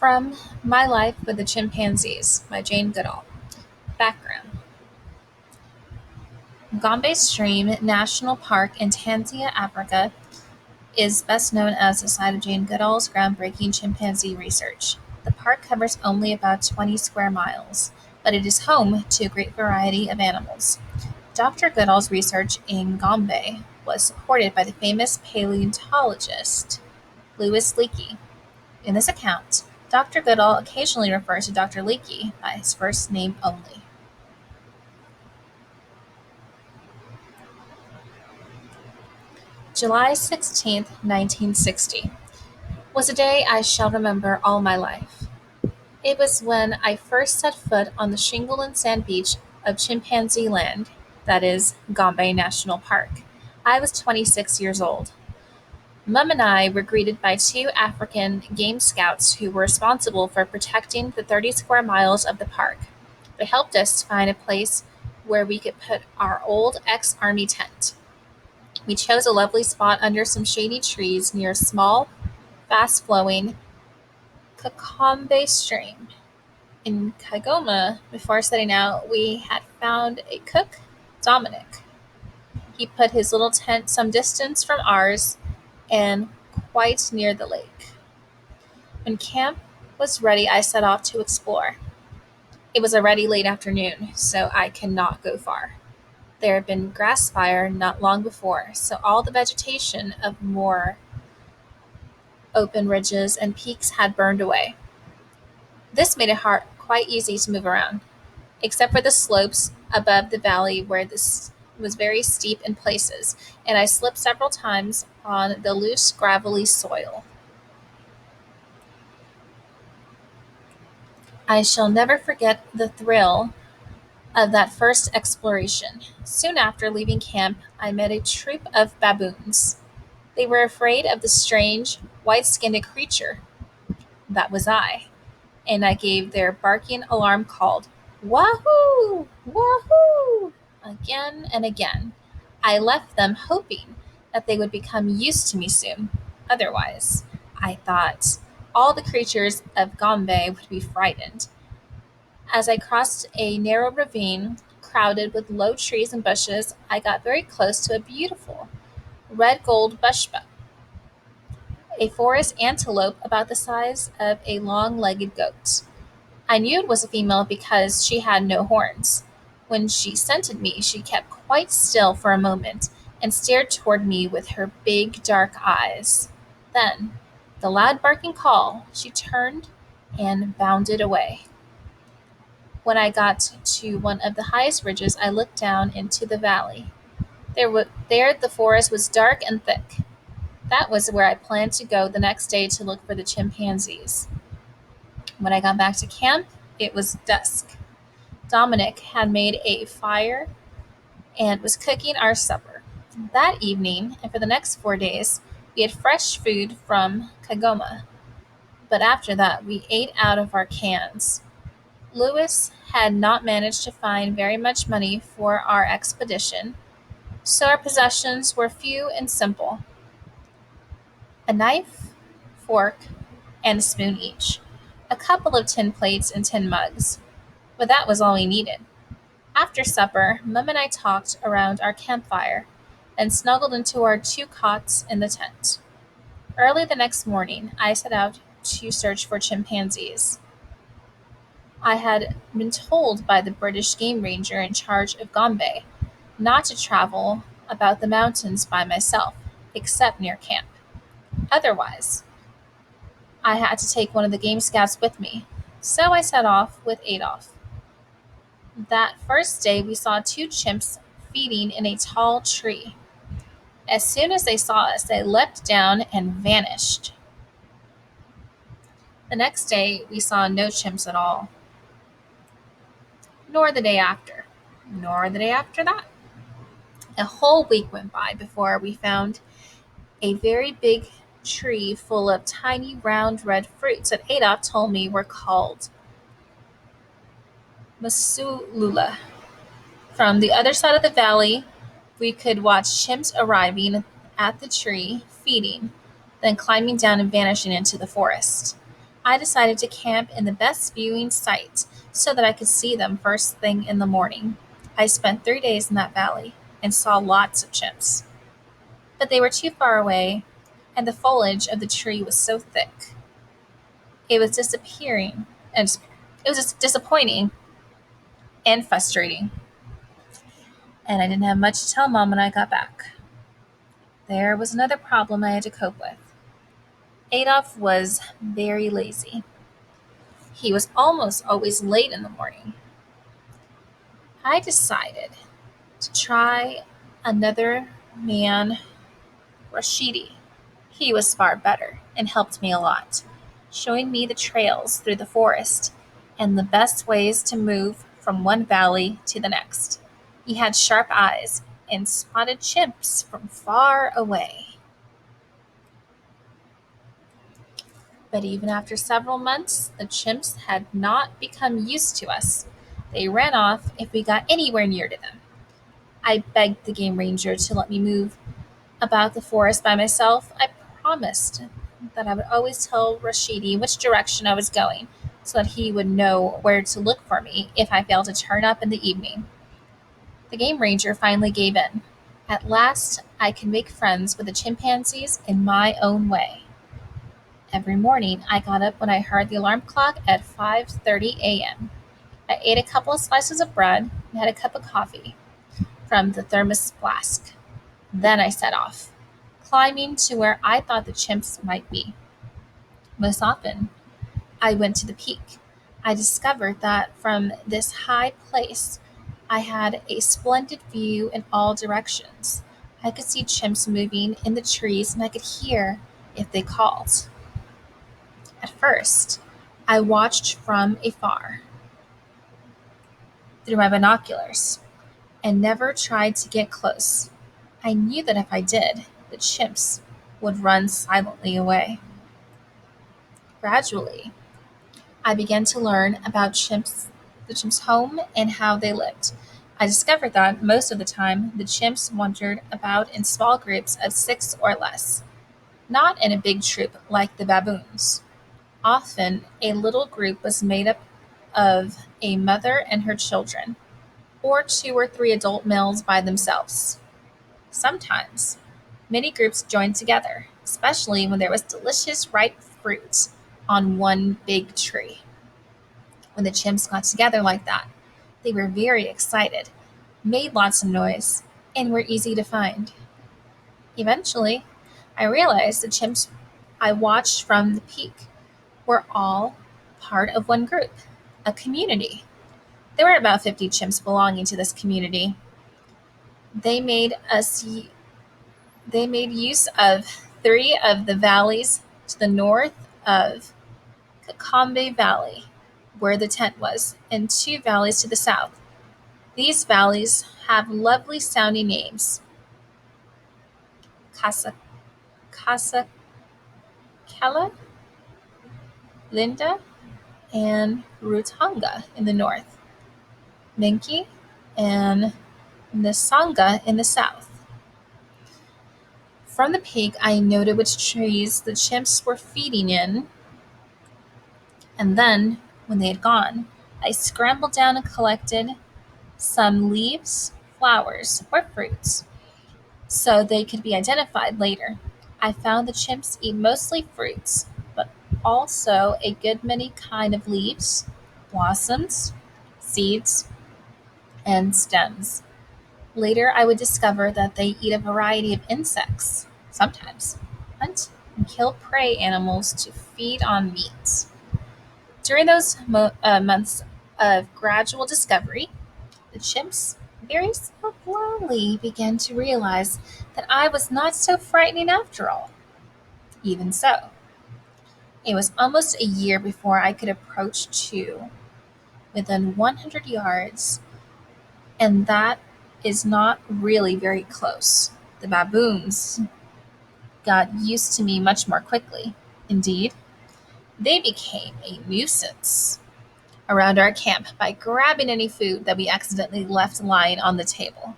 From My Life with the Chimpanzees by Jane Goodall. Background. Gombe Stream National Park in Tanzania, Africa, is best known as the site of Jane Goodall's groundbreaking chimpanzee research. The park covers only about 20 square miles, but it is home to a great variety of animals. Dr. Goodall's research in Gombe was supported by the famous paleontologist Louis Leakey. In this account, Dr. Goodall occasionally refers to Dr. Leakey by his first name only. July 16th, 1960, was a day I shall remember all my life. It was when I first set foot on the shingle and sand beach of Chimpanzee Land, that is, Gombe National Park. I was 26 years old. Mum and I were greeted by two African game scouts who were responsible for protecting the 30 square miles of the park. They helped us find a place where we could put our old ex-army tent. We chose a lovely spot under some shady trees near a small, fast-flowing Kakombe stream. In Kigoma, before setting out, we had found a cook, Dominic. He put his little tent some distance from ours and quite near the lake. When camp was ready, I set off to explore. It was already late afternoon, so I cannot go far. There had been grass fire not long before, so all the vegetation of more open ridges and peaks had burned away. This made it quite easy to move around, except for the slopes above the valley where this was very steep in places, and I slipped several times on the loose, gravelly soil. I shall never forget the thrill of that first exploration. Soon after leaving camp, I met a troop of baboons. They were afraid of the strange, white-skinned creature. That was I, and I gave their barking alarm called "Wahoo! Wahoo!" again and again. I left them hoping that they would become used to me soon. Otherwise, I thought, all the creatures of Gombe would be frightened. As I crossed a narrow ravine crowded with low trees and bushes, I got very close to a beautiful red gold bushbuck, a forest antelope about the size of a long-legged goat. I knew it was a female because she had no horns. When she scented me, she kept quite still for a moment and stared toward me with her big dark eyes. Then, with a loud barking call, she turned and bounded away. When I got to one of the highest ridges, I looked down into the valley. There the forest was dark and thick. That was where I planned to go the next day to look for the chimpanzees. When I got back to camp, it was dusk. Dominic had made a fire and was cooking our supper. That evening, and for the next 4 days, we had fresh food from Kagoma. But after that, we ate out of our cans. Lewis had not managed to find very much money for our expedition, so our possessions were few and simple: a knife, fork, and a spoon each, a couple of tin plates and tin mugs. But that was all we needed. After supper, Mum and I talked around our campfire and snuggled into our two cots in the tent. Early the next morning, I set out to search for chimpanzees. I had been told by the British game ranger in charge of Gombe not to travel about the mountains by myself, except near camp. Otherwise, I had to take one of the game scouts with me. So I set off with Adolf. That first day, we saw two chimps feeding in a tall tree. As soon as they saw us, they leapt down and vanished. The next day, we saw no chimps at all, nor the day after, nor the day after that. A whole week went by before we found a very big tree full of tiny round red fruits that Adolf told me were called Masulula. From the other side of the valley, we could watch chimps arriving at the tree, feeding, then climbing down and vanishing into the forest. I decided to camp in the best viewing site so that I could see them first thing in the morning. I spent 3 days in that valley and saw lots of chimps, but they were too far away, and the foliage of the tree was so thick. It was disappearing, and it was just disappointing and frustrating, and I didn't have much to tell Mom when I got back. There was another problem I had to cope with. Adolf was very lazy. He was almost always late in the morning. I decided to try another man, Rashidi. He was far better and helped me a lot, showing me the trails through the forest and the best ways to move from one valley to the next. He had sharp eyes and spotted chimps from far away. But even after several months, the chimps had not become used to us. They ran off if we got anywhere near to them. I begged the game ranger to let me move about the forest by myself. I promised that I would always tell Rashidi which direction I was going so that he would know where to look for me if I failed to turn up in the evening. The game ranger finally gave in. At last, I could make friends with the chimpanzees in my own way. Every morning, I got up when I heard the alarm clock at 5:30 a.m. I ate a couple of slices of bread and had a cup of coffee from the thermos flask. Then I set off, climbing to where I thought the chimps might be. Most often, I went to the peak. I discovered that from this high place, I had a splendid view in all directions. I could see chimps moving in the trees and I could hear if they called. At first, I watched from afar through my binoculars and never tried to get close. I knew that if I did, the chimps would run silently away. Gradually, I began to learn about the chimps' home and how they lived. I discovered that most of the time the chimps wandered about in small groups of six or less, not in a big troop like the baboons. Often, a little group was made up of a mother and her children, or two or three adult males by themselves. Sometimes, many groups joined together, especially when there was delicious ripe fruit on one big tree. When the chimps got together like that, they were very excited, made lots of noise, and were easy to find. Eventually, I realized the chimps I watched from the peak were all part of one group, a community. There were about 50 chimps belonging to this community. They made us they made use of three of the valleys to the north of Kakambe Valley, where the tent was, and two valleys to the south. These valleys have lovely sounding names: Casa, Casacala, Linda, and Rutanga in the north, Menki, and Nisanga in the south. From the peak, I noted which trees the chimps were feeding in, and then, when they had gone, I scrambled down and collected some leaves, flowers, or fruits so they could be identified later. I found the chimps eat mostly fruits, but also a good many kind of leaves, blossoms, seeds, and stems. Later, I would discover that they eat a variety of insects, sometimes hunt and kill prey animals to feed on meat. During those months of gradual discovery, the chimps very slowly began to realize that I was not so frightening after all. Even so, it was almost a year before I could approach two within 100 yards, and that is not really very close. The baboons got used to me much more quickly. Indeed, they became a nuisance around our camp by grabbing any food that we accidentally left lying on the table.